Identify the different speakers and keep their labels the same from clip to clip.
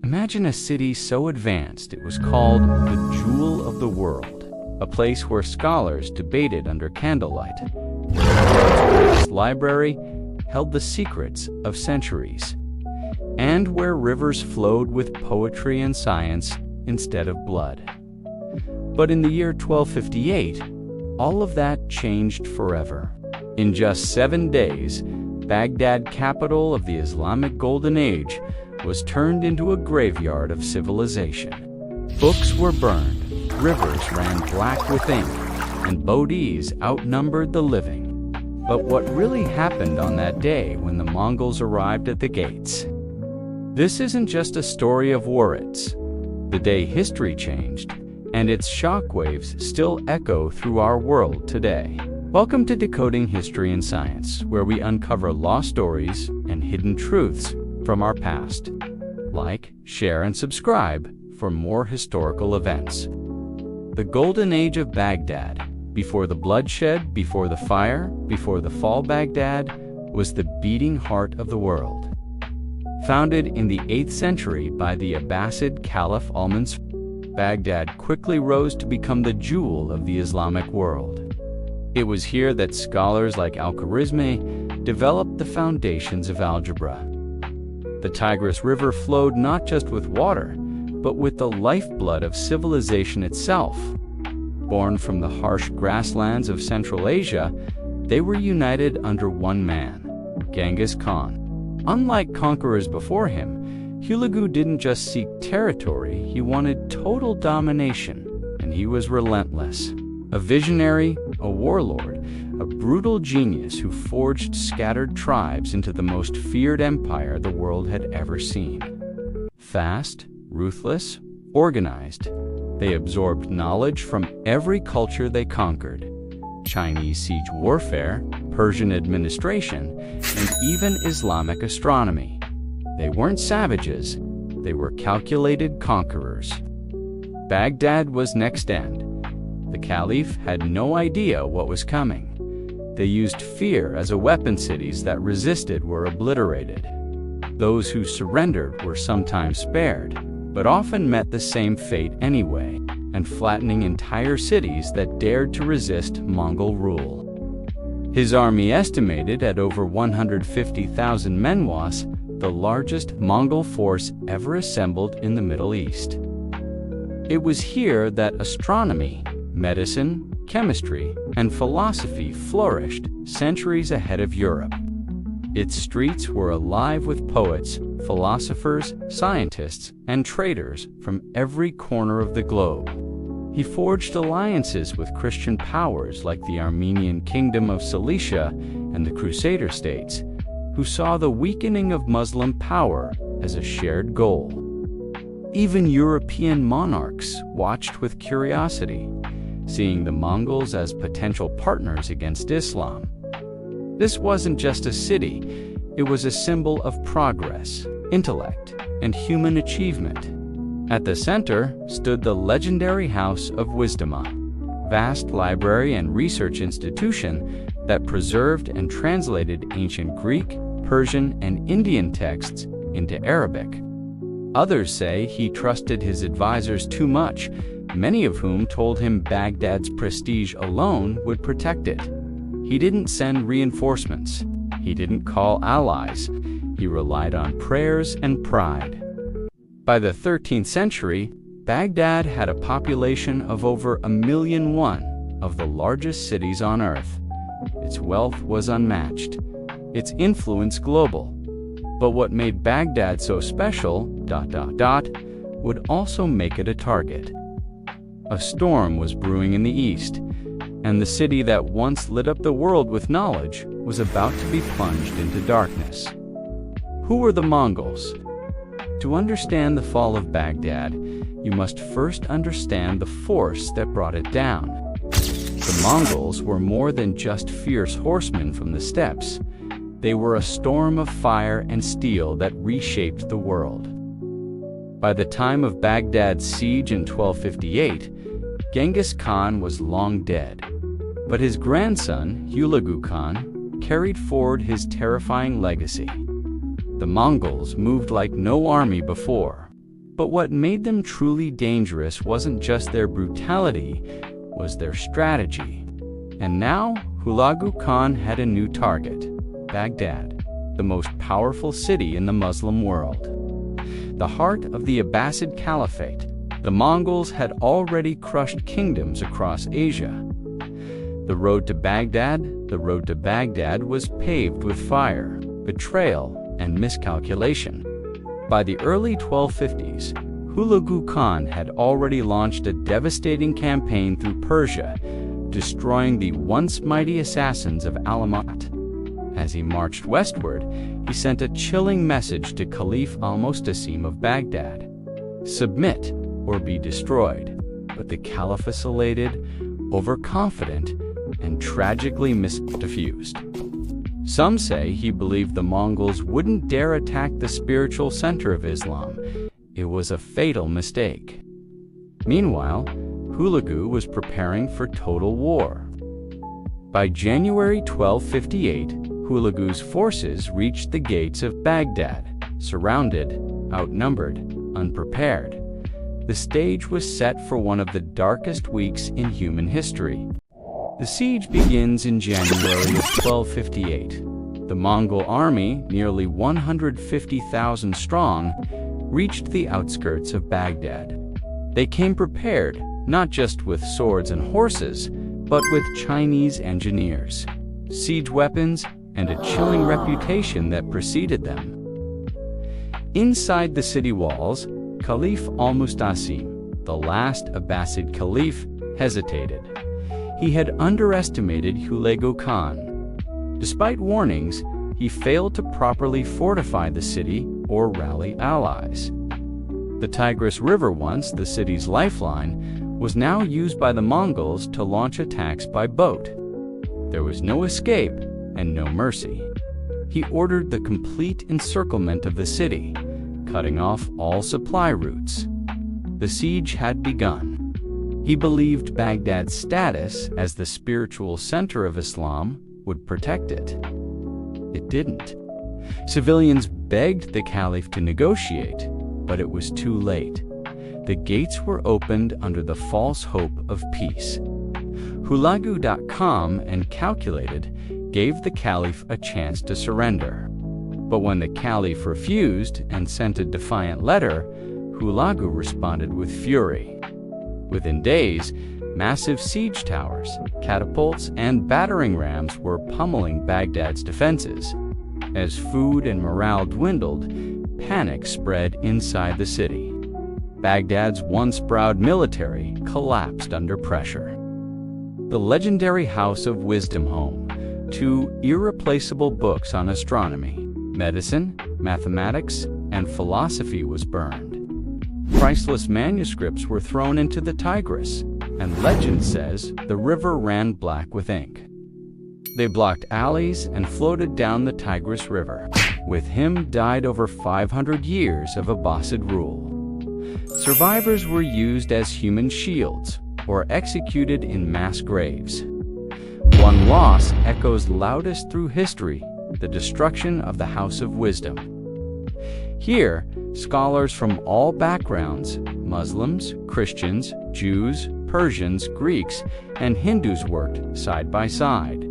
Speaker 1: Imagine a city so advanced it was called the Jewel of the World, a place where scholars debated under candlelight. Its library held the secrets of centuries, and where rivers flowed with poetry and science instead of blood. But in the year 1258, all of that changed forever. In just 7 days, Baghdad, capital of the Islamic Golden Age, was turned into a graveyard of civilization. Books were burned, rivers ran black with ink, and Bodhis outnumbered the living. But what really happened on that day when the Mongols arrived at the gates? This isn't just a story of war, it's the day history changed, and its shockwaves still echo through our world today. Welcome to Decoding History and Science, where we uncover lost stories and hidden truths from our past. Like, share, and subscribe for more historical events. The Golden Age of Baghdad, before the bloodshed, before the fire, before the fall, Baghdad was the beating heart of the world. Founded in the 8th century by the Abbasid Caliph Al-Mansur, Baghdad quickly rose to become the jewel of the Islamic world. It was here that scholars like Al-Khwarizmi developed the foundations of algebra. The Tigris River flowed not just with water, but with the lifeblood of civilization itself. Born from the harsh grasslands of Central Asia, they were united under one man, Genghis Khan. Unlike conquerors before him, Hulagu didn't just seek territory, he wanted total domination, and he was relentless. A visionary, a warlord, a brutal genius who forged scattered tribes into the most feared empire the world had ever seen. Fast, ruthless, organized, they absorbed knowledge from every culture they conquered. Chinese siege warfare, Persian administration, and even Islamic astronomy. They weren't savages, they were calculated conquerors. Baghdad was next end. The Caliph had no idea what was coming. They used fear as a weapon. Cities that resisted were obliterated. Those who surrendered were sometimes spared, but often met the same fate anyway, and flattening entire cities that dared to resist Mongol rule. His army, estimated at over 150,000 men, was the largest Mongol force ever assembled in the Middle East. It was here that astronomy, medicine, chemistry, and philosophy flourished centuries ahead of Europe. Its streets were alive with poets, philosophers, scientists, and traders from every corner of the globe. He forged alliances with Christian powers like the Armenian Kingdom of Cilicia and the Crusader states, who saw the weakening of Muslim power as a shared goal. Even European monarchs watched with curiosity, seeing the Mongols as potential partners against Islam. This wasn't just a city, it was a symbol of progress, intellect, and human achievement. At the center stood the legendary House of Wisdom, a vast library and research institution that preserved and translated ancient Greek, Persian, and Indian texts into Arabic. Others say he trusted his advisors too much, many of whom told him Baghdad's prestige alone would protect it. He didn't send reinforcements. He didn't call allies. He relied on prayers and pride. By the 13th century, Baghdad had a population of over 1,000,001, of the largest cities on earth. Its wealth was unmatched, its influence global. But what made Baghdad so special, would also make it a target. A storm was brewing in the east, and the city that once lit up the world with knowledge was about to be plunged into darkness. Who were the Mongols? To understand the fall of Baghdad, you must first understand the force that brought it down. The Mongols were more than just fierce horsemen from the steppes. They were a storm of fire and steel that reshaped the world. By the time of Baghdad's siege in 1258, Genghis Khan was long dead, but his grandson, Hulagu Khan, carried forward his terrifying legacy. The Mongols moved like no army before. But what made them truly dangerous wasn't just their brutality, was their strategy. And now, Hulagu Khan had a new target: Baghdad, the most powerful city in the Muslim world. The heart of the Abbasid Caliphate, the Mongols had already crushed kingdoms across Asia. The road to Baghdad was paved with fire, betrayal, and miscalculation. By the early 1250s, Hulagu Khan had already launched a devastating campaign through Persia, destroying the once mighty assassins of Alamat. As he marched westward, he sent a chilling message to Caliph al-Mustasim of Baghdad: submit or be destroyed. But the caliph vacillated, overconfident, and tragically misdefused. Some say he believed the Mongols wouldn't dare attack the spiritual center of Islam. It was a fatal mistake. Meanwhile, Hulagu was preparing for total war. By January 1258, Hulagu's forces reached the gates of Baghdad, surrounded, outnumbered, unprepared. The stage was set for one of the darkest weeks in human history. The siege begins in January of 1258. The Mongol army, nearly 150,000 strong, reached the outskirts of Baghdad. They came prepared, not just with swords and horses, but with Chinese engineers, siege weapons, and a chilling reputation that preceded them. Inside the city walls, Caliph al-Mustasim, the last Abbasid caliph, hesitated. He had underestimated Hulagu Khan. Despite warnings, he failed to properly fortify the city or rally allies. The Tigris River, once the city's lifeline, was now used by the Mongols to launch attacks by boat. There was no escape and no mercy. He ordered the complete encirclement of the city, cutting off all supply routes. The siege had begun. He believed Baghdad's status as the spiritual center of Islam would protect it. It didn't. Civilians begged the caliph to negotiate, but it was too late. The gates were opened under the false hope of peace. Hulagu.com and Calculated gave the caliph a chance to surrender. But when the caliph refused and sent a defiant letter, Hulagu responded with fury. Within days, massive siege towers, catapults, and battering rams were pummeling Baghdad's defenses. As food and morale dwindled, panic spread inside the city. Baghdad's once proud military collapsed under pressure. The legendary House of Wisdom home, 2 irreplaceable books on astronomy, medicine, mathematics, and philosophy, was burned. Priceless manuscripts were thrown into the Tigris, and legend says the river ran black with ink. They blocked alleys and floated down the Tigris River. With him died over 500 years of Abbasid rule. Survivors were used as human shields or executed in mass graves. One loss echoes loudest through history: the destruction of the House of Wisdom. Here, scholars from all backgrounds, Muslims, Christians, Jews, Persians, Greeks, and Hindus worked side by side.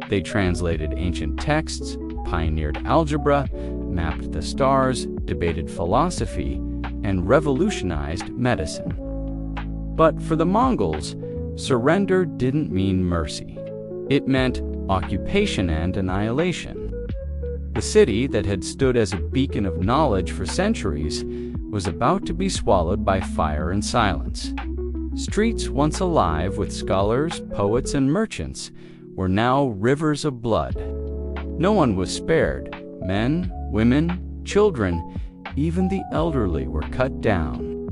Speaker 1: They translated ancient texts, pioneered algebra, mapped the stars, debated philosophy, and revolutionized medicine. But for the Mongols, surrender didn't mean mercy. It meant occupation and annihilation. The city that had stood as a beacon of knowledge for centuries was about to be swallowed by fire and silence. Streets once alive with scholars, poets, and merchants were now rivers of blood. No one was spared. Men, women, children, even the elderly were cut down.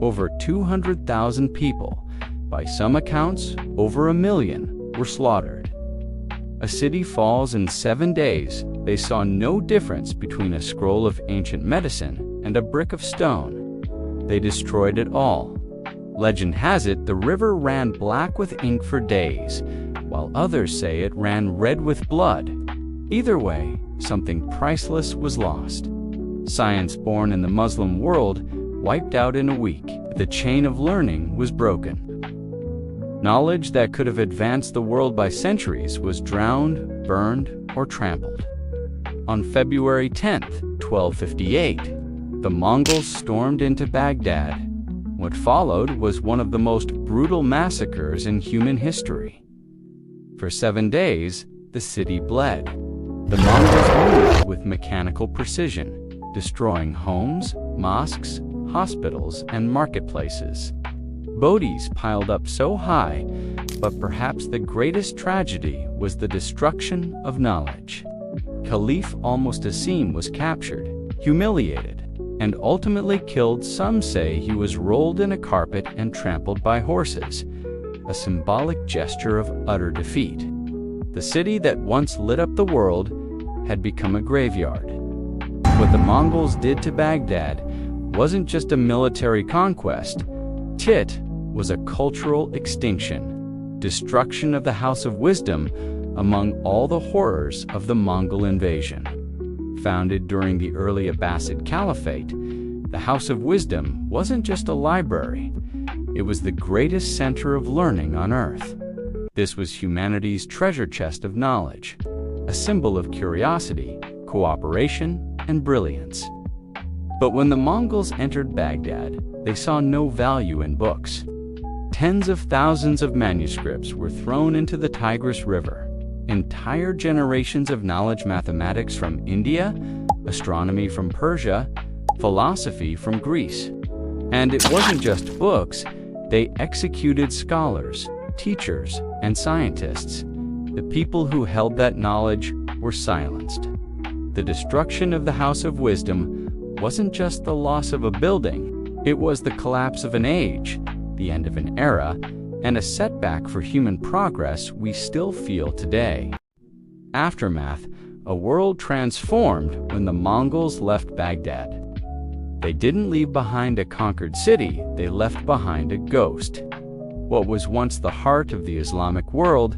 Speaker 1: Over 200,000 people, by some accounts over 1 million, were slaughtered. A city falls in 7 days. They saw no difference between a scroll of ancient medicine and a brick of stone. They destroyed it all. Legend has it the river ran black with ink for days, while others say it ran red with blood. Either way, something priceless was lost. Science born in the Muslim world wiped out in a week. The chain of learning was broken. Knowledge that could have advanced the world by centuries was drowned, burned, or trampled. On February 10th, 1258, the Mongols stormed into Baghdad. What followed was one of the most brutal massacres in human history. For 7 days, the city bled. The Mongols moved with mechanical precision, destroying homes, mosques, hospitals, and marketplaces. Bodies piled up so high, but perhaps the greatest tragedy was the destruction of knowledge. Caliph al-Mustasim was captured, humiliated, and ultimately killed. Some say he was rolled in a carpet and trampled by horses, a symbolic gesture of utter defeat. The city that once lit up the world had become a graveyard. What the Mongols did to Baghdad wasn't just a military conquest. It was a cultural extinction, destruction of the House of Wisdom among all the horrors of the Mongol invasion. Founded during the early Abbasid Caliphate, the House of Wisdom wasn't just a library. It was the greatest center of learning on Earth. This was humanity's treasure chest of knowledge, a symbol of curiosity, cooperation, and brilliance. But when the Mongols entered Baghdad, they saw no value in books. Tens of thousands of manuscripts were thrown into the Tigris River. Entire generations of knowledge, mathematics from India, astronomy from Persia, philosophy from Greece. And it wasn't just books, they executed scholars, teachers, and scientists. The people who held that knowledge were silenced. The destruction of the House of Wisdom wasn't just the loss of a building, it was the collapse of an age, the end of an era, and a setback for human progress we still feel today. Aftermath: a world transformed when the Mongols left Baghdad. They didn't leave behind a conquered city, they left behind a ghost. What was once the heart of the Islamic world,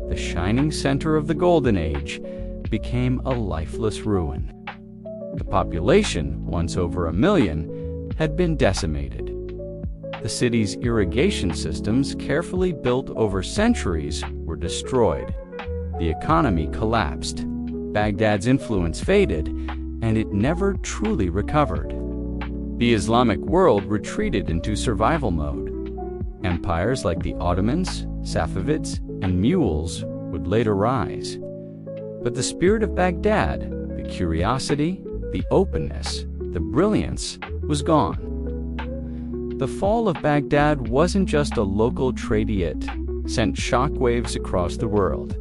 Speaker 1: the shining center of the Golden Age, became a lifeless ruin. The population, once over 1 million, had been decimated. The city's irrigation systems, carefully built over centuries, were destroyed. The economy collapsed. Baghdad's influence faded, and it never truly recovered. The Islamic world retreated into survival mode. Empires like the Ottomans, Safavids, and Mughals would later rise. But the spirit of Baghdad, the curiosity, the openness, the brilliance, was gone. The fall of Baghdad wasn't just a local tragedy, it sent shockwaves across the world.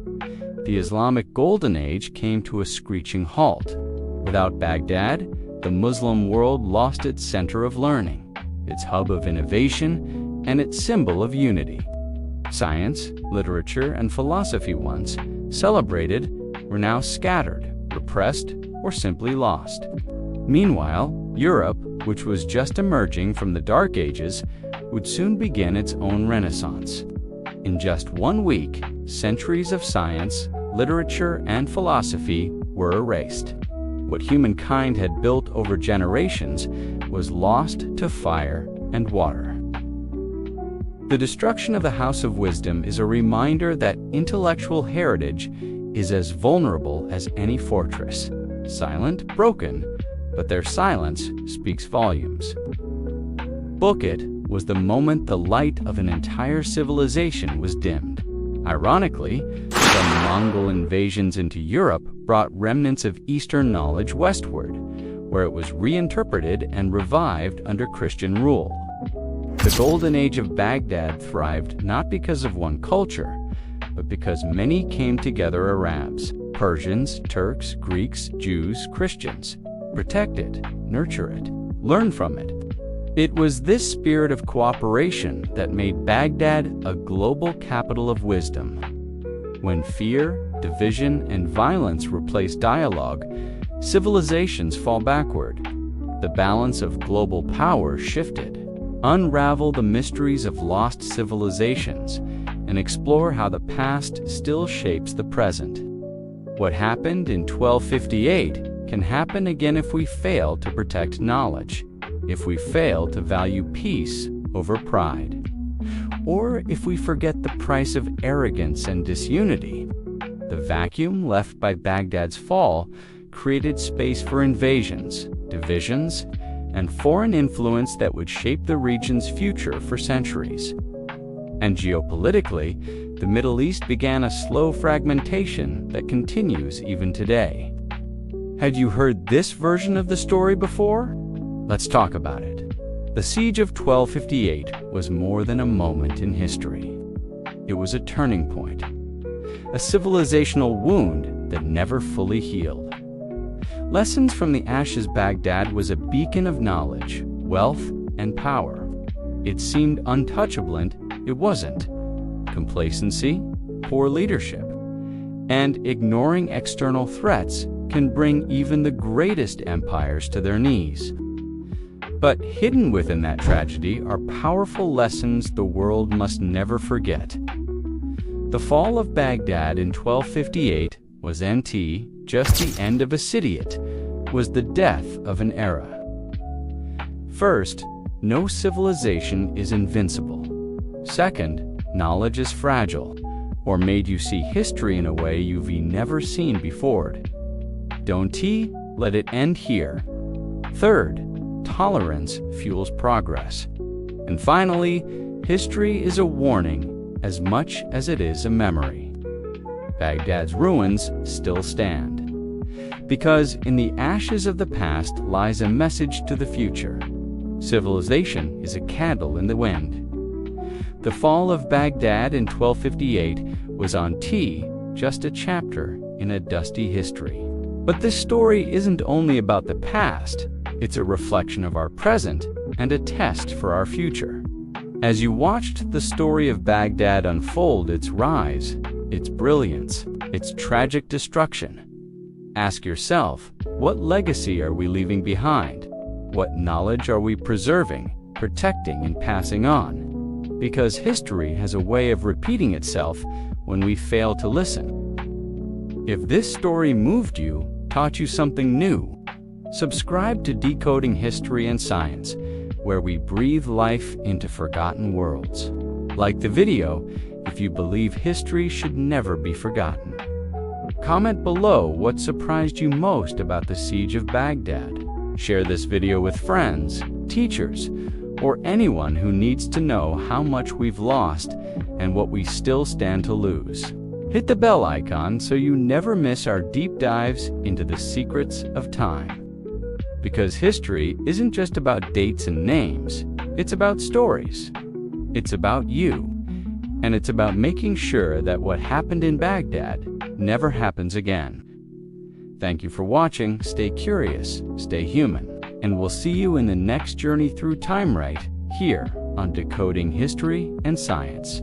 Speaker 1: The Islamic Golden Age came to a screeching halt. Without Baghdad, the Muslim world lost its center of learning, its hub of innovation, and its symbol of unity. Science, literature, and philosophy, once celebrated, were now scattered, repressed, or simply lost. Meanwhile, Europe, which was just emerging from the Dark Ages, would soon begin its own renaissance. In just 1 week, centuries of science, literature, and philosophy were erased. What humankind had built over generations was lost to fire and water. The destruction of the House of Wisdom is a reminder that intellectual heritage is as vulnerable as any fortress, silent, broken, but their silence speaks volumes. Book It was the moment the light of an entire civilization was dimmed. Ironically, the Mongol invasions into Europe brought remnants of Eastern knowledge westward, where it was reinterpreted and revived under Christian rule. The Golden Age of Baghdad thrived not because of one culture, but because many came together: Arabs, Persians, Turks, Greeks, Jews, Christians. Protect it, nurture it, learn from it. It was this spirit of cooperation that made Baghdad a global capital of wisdom. When fear, division, and violence replace dialogue, civilizations fall backward. The balance of global power shifted. Unravel the mysteries of lost civilizations and explore how the past still shapes the present. What happened in 1258 can happen again if we fail to protect knowledge. if we fail to value peace over pride, or if we forget the price of arrogance and disunity. The vacuum left by Baghdad's fall created space for invasions, divisions, and foreign influence that would shape the region's future for centuries. And geopolitically, the Middle East began a slow fragmentation that continues even today. Had you heard this version of the story before? Let's talk about it. The Siege of 1258 was more than a moment in history. It was a turning point, a civilizational wound that never fully healed. Lessons from the Ashes Baghdad was a beacon of knowledge, wealth, and power. It seemed untouchable, and it wasn't. Complacency, poor leadership, and ignoring external threats can bring even the greatest empires to their knees. But hidden within that tragedy are powerful lessons the world must never forget. The fall of Baghdad in 1258 was just the end of a city. It was the death of an era. First, no civilization is invincible. Second, knowledge is fragile, or made you see history in a way you've never seen before. Don't let it end here. Third, tolerance fuels progress. And finally, history is a warning as much as it is a memory. Baghdad's ruins still stand, because in the ashes of the past lies a message to the future. Civilization is a candle in the wind. The fall of Baghdad in 1258 was just a chapter in a dusty history. But this story isn't only about the past, it's a reflection of our present and a test for our future. As you watched the story of Baghdad unfold, its rise, its brilliance, its tragic destruction, ask yourself, what legacy are we leaving behind? What knowledge are we preserving, protecting, and passing on? Because history has a way of repeating itself when we fail to listen. If this story moved you, taught you something new, subscribe to Decoding History and Science, where we breathe life into forgotten worlds. Like the video if you believe history should never be forgotten. Comment below what surprised you most about the Siege of Baghdad. Share this video with friends, teachers, or anyone who needs to know how much we've lost and what we still stand to lose. Hit the bell icon so you never miss our deep dives into the secrets of time. Because history isn't just about dates and names, it's about stories. It's about you. And it's about making sure that what happened in Baghdad never happens again. Thank you for watching. Stay curious, stay human, and we'll see you in the next journey through time right here on Decoding History and Science.